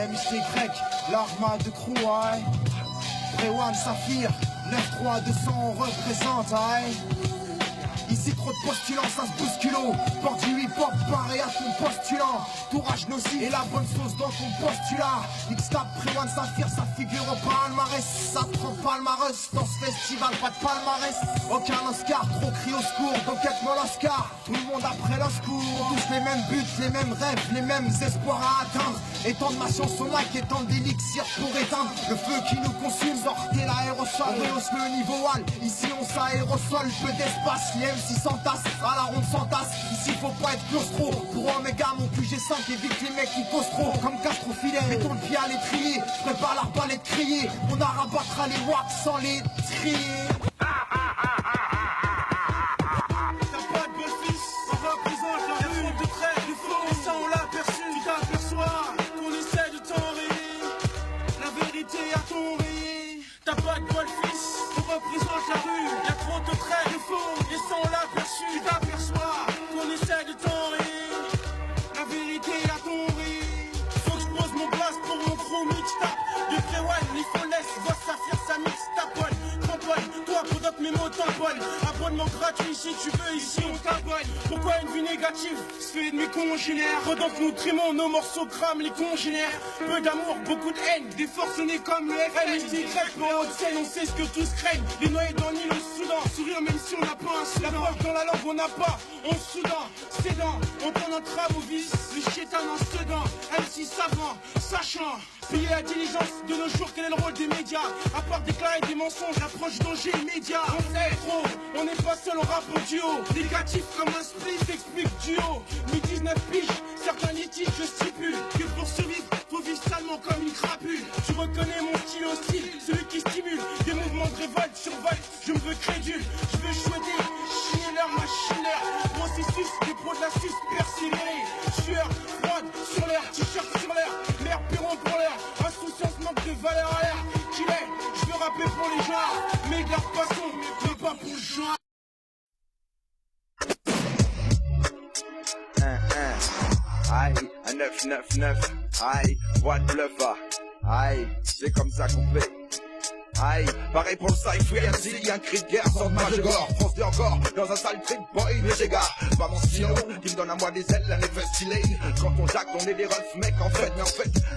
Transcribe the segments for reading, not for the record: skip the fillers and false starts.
MCY, l'arma de crew, aïe. Prewan Saphir, 9-3, 200, on représente, aïe. Ici trop de postulants, ça se bouscule. Porte du hip-hop, pareil à ton postulant. Tourage nocif et la bonne sauce dans ton postulat. X-Tap, Prewan Saphir, ça figure au palmarès. Ça prend palmarès dans ce festival, pas de palmarès. Aucun Oscar, trop cri au secours, donc mon Oscar. Tout le monde après l'oscours. Tous les mêmes buts, les mêmes rêves, les mêmes espoirs à atteindre. Étendre ma chance au mic, étendre d'élixir pour éteindre le feu qui nous consume. Sortez l'aérosol, rehausse le niveau wall. Ici on s'aérosol, peu d'espace. Les MC s'entassent, à la ronde s'entasse. Ici faut pas être claustro. Pour Omega, mon QG5 évite les mecs qui causent trop. Comme Castro filet, mettons le pied à l'étrier. Prépare l'arbalète crier. On arrabattra les wax sans les trier. T'as pas de bol fils, on représente la rue. Y'a trop de traits de faux, et sans l'aperçu. Tu t'aperçois qu'on essaie de t'enrayer. La vérité a tombé. Faut que je pose mon blast pour mon gros mixtape. Du Prewan, ni Fonès, voix Saphir, ça mixe ta bonne. Cramponne, toi product mémo tamponne. Abonnement gratuit si tu veux, ici on t'abonne. Pourquoi une vie négative se fait de mes congénères? Redans nous trimons nos morceaux crament les congénères. Peu d'amour, beaucoup de haine, des forcenés comme le FN. MCY, pour la haute scène, on sait ce que tous craignent. Les noyés dans l'île au Soudan, sourire même si on n'a pas un Soudan. La preuve dans la langue on n'a pas, on Soudan. Sédant, on prend notre âme au vice, le chétan en Sedan. MC savant, sachant, payer la diligence de nos jours, quel est le rôle des médias? À part déclarer des mensonges, approche danger immédiat. On sait trop, on n'est pas seul, on rappe au duo. Négatif comme un split, t'explique duo. Mi 19 piges, certains litiges, je stipule que pour survivre, faut vivre salement comme une crapule. Tu reconnais mon style hostile, celui qui stimule des mouvements de révolte, survol, je me veux crédule. Je veux chouetter, chier leur machinaire. Processus, des pros de la suce, persévérer. Sueur, froide, sur l'air, t-shirt sur l'air. L'air puron pour l'air, insouciance manque de valeur à l'air. Qu'il est, je veux rapper pour les gens, mais garde passion, mais pas pour le genre. Aïe, un 999, aïe, voix de bluffa, aïe, c'est comme ça qu'on fait. Aïe, pareil pour le cypher, s'il y a un cri de guerre, sort de Magegor, fonce encore dans un sale trip boy, mais j'égare pas mon stylo, qui me donne à moi des ailes, un effet stylé. Quand on jacte, on est des refs, mec, en fait,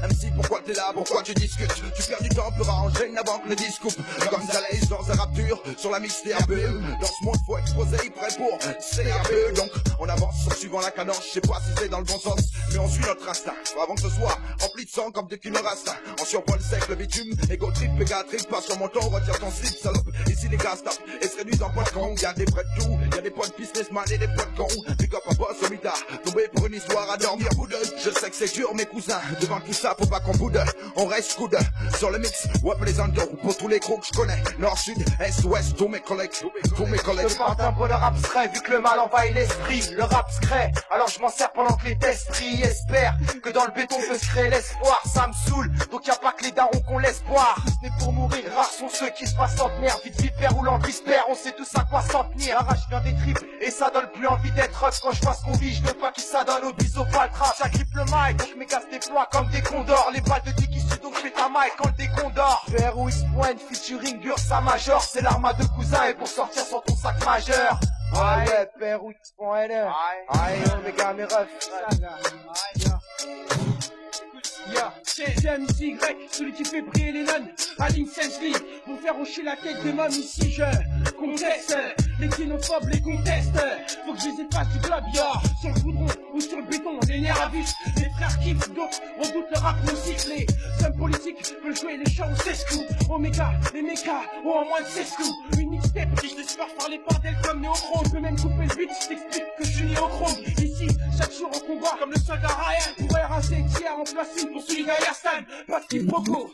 MC, pourquoi t'es là, pourquoi tu discutes? Tu perds du temps pour arranger une avant que le disque coupe. Comme ça laisse dans un rapture, sur la mix TRB. Dans ce monde, faut exposer, prêt pour CRB. Donc, on avance en suivant la cadence, je sais pas si c'est dans le bon sens, mais on suit notre instinct. Avant que ce soit rempli de sang comme des kinorastas. On survole sec le bitume, ego trip, péga trip, passe sur mon ton, retire ton slip, salope. Ici les gars tapent et se réduisent en poids de con. Y'a des prêts de tout, y'a des potes businessman et des potes cons. Pick up un boss au mitard, tombé pour une histoire à dormir bout de. Je sais que c'est dur mes cousins, devant tout ça faut pas qu'on boude. On reste coude sur le mix, wap les endos. Pour tous les gros que je connais, nord, sud, est, ouest, tous mes collègues. Je porte un peu le rap secret, vu que le mal envahit l'esprit. Le rap secret, alors je m'en sers pendant que les tests rient. Espère que dans le béton peut se créer l'espoir. Ça me saoule, donc y'a pas que les darons qu'on laisse boire. Ce n'est pour mourir, rares sont ceux qui se passent centenaire. Vite vipère ou l'antispère, on sait tous à quoi s'en tenir. Arrache bien des tripes et ça donne plus envie d'être rock. Quand je vois ce qu'on vit, je veux pas qui s'adonne au biseau paltra. J'agrippe le mic, donc mes gars se déploient comme des condors. Les balles de 10 qui suent, donc je fais ta mic quand le décondor. VR ou X-Point featuring Bursa Major. C'est l'arma de cousin et pour sortir sans ton sac majeur. Aïe, ouais, père ou X-Point. Aïe, Omega mes refs. C'est MCY, celui qui fait briller les nonnes à l'Incensely pour faire hocher la tête des mômes. Ici je conteste les xénophobes, les contestes. Faut que je les efface du globe, sur le goudron ou sur le béton. Les nerfs à vif, les frères kiffent, donc redoutent le rap non les hommes politiques veulent jouer les chants au 16 coups. Omega, les mécas ont en moins de 16 coups. Une mixtape, je laisse faire par les bordels comme néochrome. Je peux même couper le beat, je t'explique que je suis néochrome. Ici, chaque jour on combat comme le soldat Ryan. Pour RAC qui a remplacé pour celui d'Ayastan. Pas de quiproquo.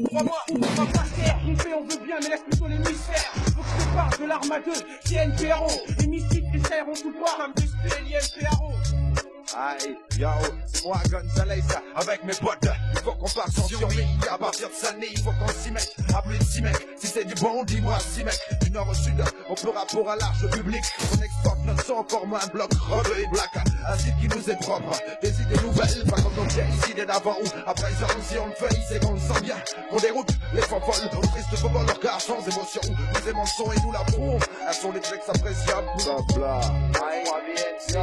Crois-moi, on va pas se taire. On fait, on veut bien, mais laisse plutôt l'hémisphère. Faut que je te parle de l'arme à deux, qui est NPRO. Les mystiques, les serres ont tout le pouvoir comme de SPLI NPRO. Aïe, yo, c'est moi Gonzalez avec mes potes. Il faut qu'on parte sans survie. À partir de Sunny, il faut qu'on s'y mette. À plus de 6 mecs, si c'est du bon, dis-moi 6 mecs. Du nord au sud, on peut rapport à large public. On exporte notre son pour moins un bloc rebeu et black. Un style qui nous est propre, des idées nouvelles, pas comme nos vieilles idées d'avant ou à présent. Si on le fait, c'est qu'on le sent bien. Qu'on déroute les fanfolles, aux tristes bobos, leur regard sans émotion. Nous aimons le son et nous l'approuvons. Un son des tracks appréciables, bla bla. Un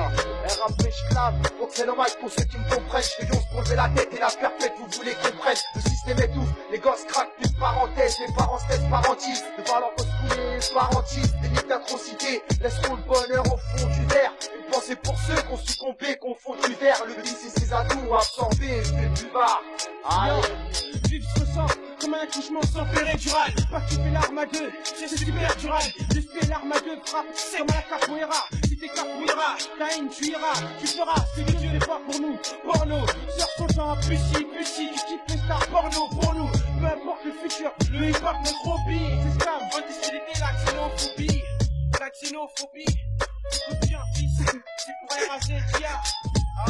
rap esclave, donc c'est normal pour ceux qui me comprennent. Je fais 11 pour lever la tête et la perpète, vous voulez qu'on prenne. Le système étouffe, les gosses craquent, plus de parenthèses, les parents se laissent parentistes. Devant leur gosse couler, parentistes, des nids d'atrocité, laisseront le bonheur au fond du verre. Une pensée pour ceux qui ont succombé, qu'on fond du verre. Le vice et ses atouts absorbés, je fais plus bas. Vivre se ressent comme un accouchement sans péridural. Pas que tu fais l'arme à deux, c'est super dural. J'espère l'arme à deux frappe, c'est comme à la capoeira. Si t'es capoeira, ta haine tu iras, tu feras. Si Dieu n'est pas pour nous, porno. Sors ton temps, pussy, tu kiffes les stars porno pour nous. Peu importe le futur, le hip-hop notre hobby. C'est ça, anti-stylité, la xénophobie. La xénophobie, écoute bien fils, c'est pour éraser Dia.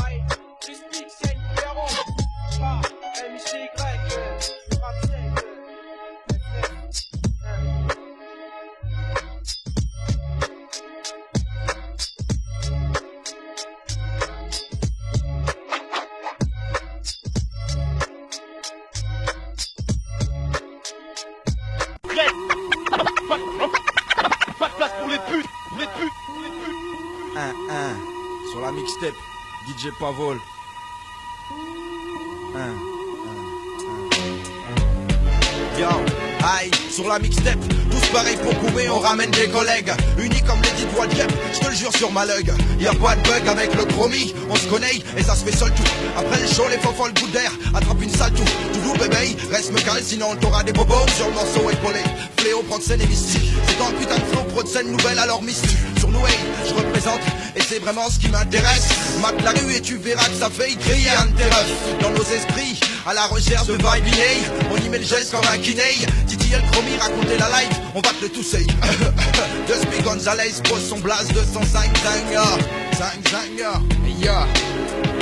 Aïe, j'explique, c'est une héros. Pas MCY, le rap c'est pas de place pour les putes, pour les putes, pour les putes. Sur la mixtape, DJ Pavol. Yo, aïe, sur la mixtape, tous pareils pour couper, on ramène des collègues. Unis comme les dits de Gap, je te le jure sur ma lug. Y'a pas de bug avec le chromie, on se connaît et ça se fait seul tout. Après le show, les faux le coup d'air, attrape une salle tout. Tout bébé, reste me cale, sinon t'auras des bobos sur le morceau épaulé. Fléau, prend de scène et mystique. C'est dans un putain de flow, pro de scène nouvelle, alors mystique. Sur nous, hey, je représente, et c'est vraiment ce qui m'intéresse. Mate la rue et tu verras que ça fait crier un de tes refs. Dans nos esprits, à la recherche de vibe inné, on y met le geste comme un kiné. Titi et le chromie, raconter la life, on va te le tousser. Dusty Gonzalez pose son blast 205 Zanga. Yeah.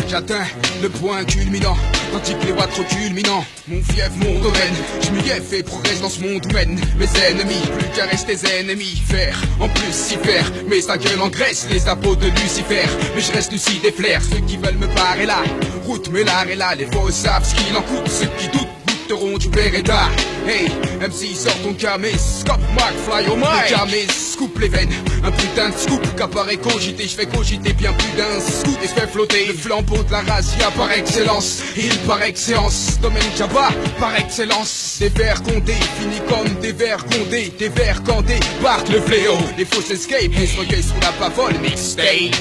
J'atteins le point culminant, tandis que les watts trop culminants. Mon fief, mon domaine, je m'y ai fait progresse dans ce monde où mènent mes ennemis. Plus qu'à rester ennemis, faire, en plus s'y faire. Mais sa gueule engraisse les apôtres de Lucifer. Mais je reste lucide et flair, ceux qui veulent me parer là. Route, mais l'art est là, les faux savent ce qu'il en coûte. Ceux qui doutent goûteront du Beretta. Hey, MC sort ton camis, scope Mac, fly au mic. Le camis, scoop les veines, un putain de scoop qu'apparaît cogiter, je fais cogiter bien plus d'un scoop et je fais flotter le flambeau de la razzia par excellence. Il par excellence, domaine Jabba par excellence. Des vers condés, finis comme des vers condés, des vers candés, partent le fléau. Les fausses escapes, on se recueille sur la pavole mixtape.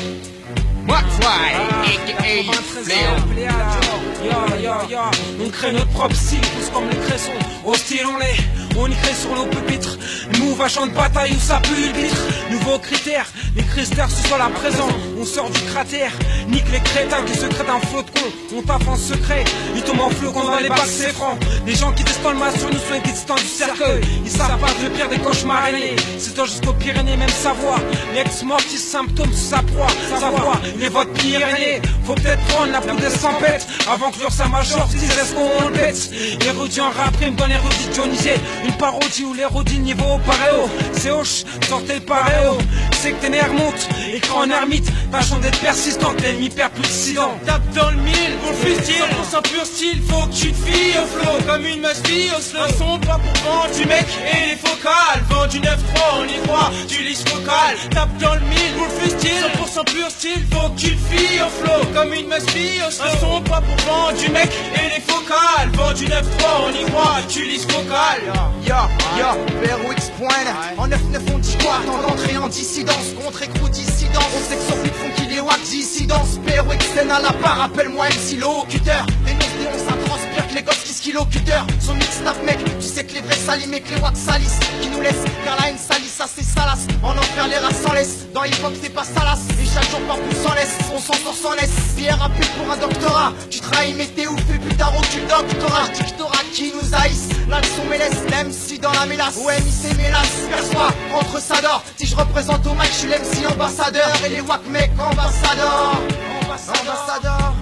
McFly, a.k.a. Fléau. On crée notre propre style, tous comme les cressons. Au style on y crée sur nos pupitres. Move à champ de bataille où ça pue le vitre. Nouveaux critères, les critères ce soit la présent. On sort du cratère, nique les crétins qui secrètent un flot de con. On tape en secret, ils tombent en flocon dans les bacs, c'est franc. Les gens qui testent le masque sur nous sont existants du cercueil. Ils savent pas le pire des cauchemars aînés. C'est toi jusqu'aux Pyrénées, même Savoie. L'ex-mortis symptômes sous sa proie. Savoie, les votes Pyrénées. Faut peut-être prendre la poudre des 100 pètes avant que l'ursa major dise est-ce qu'on le pète. Érudit en rap rime dans l'érudit dionisé. Une parodie où l'érudit niveau paréo. C'est hoche, sortez le paréo. C'est que tes nerfs montent, écran en ermite. Tâchons d'être persistante, l'ennemi perd plus de 6 ans. Tape dans le mille pour le freestyle, on sent pur style. Faut que tu te fies au flow comme une meuf fille au slow. Un son pas pour vendre du mec et les focales. Vend du 9-3, on y croit, du lisse vocal. Tape dans le mille pour le freestyle, 100% pur style. Faut que tu te fies au flow comme une meuf fille au slow. Un son pas pour vendre du mec et les focales. Vend du 9-3, on y croit, du lisse vocal. BRX point. En 9-9 on dit quoi? Tant d'entrée en dissidence, contre écrou dissidence. On sait que sur beat font qu'il est wack dissidence. BRX scène à la part, appelle-moi MC locuteur. Dénonce, ça transpire que les gosses qui skilocuteur. Son mixtape mec, tu sais que les vrais salissent mais que les wack salissent. Qui nous laissent, car la haine salisse, ça c'est salace. En enfer les races s'en laissent, dans hip hop c'est pas salace. Et chaque jour par plus s'en laisse, on s'en sort sans laisse. Pierre rappelé pour un doctorat, tu trahis météo, fais plus tard tu doctorat. Dictorat qui nous haïssent, la leçon m'élève, l'MC dans la mélasse. Ouais, c'est mélasse, perçois, entre ça d'or. Si je représente au mic, je suis l'MC ambassadeur. Et les wack mecs ambassadeurs. Ambassadeur,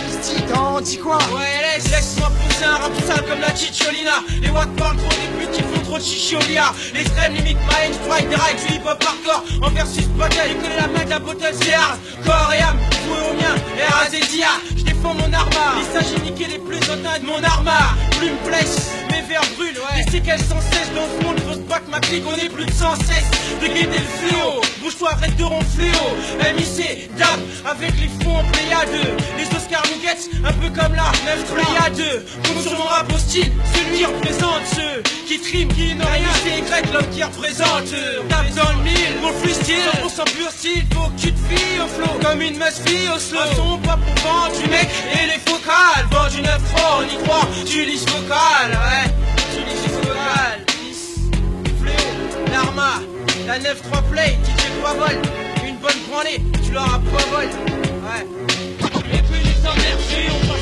Misty, t'en dis quoi? Ouais, laisse-moi pousser un rap sale comme la Chicholina. Les watts parlent trop des putes qui font trop de chichiolia. L'extrême limite Mind Strike, des règles du hip-hop hardcore. En versus bataille, il connaît la main de la bottle, c'est hard. Corps et âme, joué au mien, R.A.Z.I.A. Je défends mon arma, il s'agit de niquer les plus hautains de mon arma. Plume flèche, mes verres brûlent, ouais. Les séquelles sans cesse dans ce monde, faut se battre ma clique, on est plus de 116. De guetter le fléau, bouge-toi, arrête de ronfler haut. MIC, DAB, avec les fonds en Pléiade. Les Oscars nous guettent, un peu comme la 9 Pléiade. Compte sur mon rap au style, celui qui représente ceux qui triment, qui n'ont rien. C'est Y, l'homme qui représente. Tape dans le mille, mon freestyle, 100% pur style. Faut que tu te fies au flow, comme une meuf fille au slow. Un son pas pour vendre du mec et les focales. Vends du 9-3, on y croit, tu lis vocal, ouais. Tu lis vocal, fléau, l'arma, la 9-3 play, DJ Poivol. Une bonne branlée, tu l'auras Poivol, ouais. Et puis les emmerder, on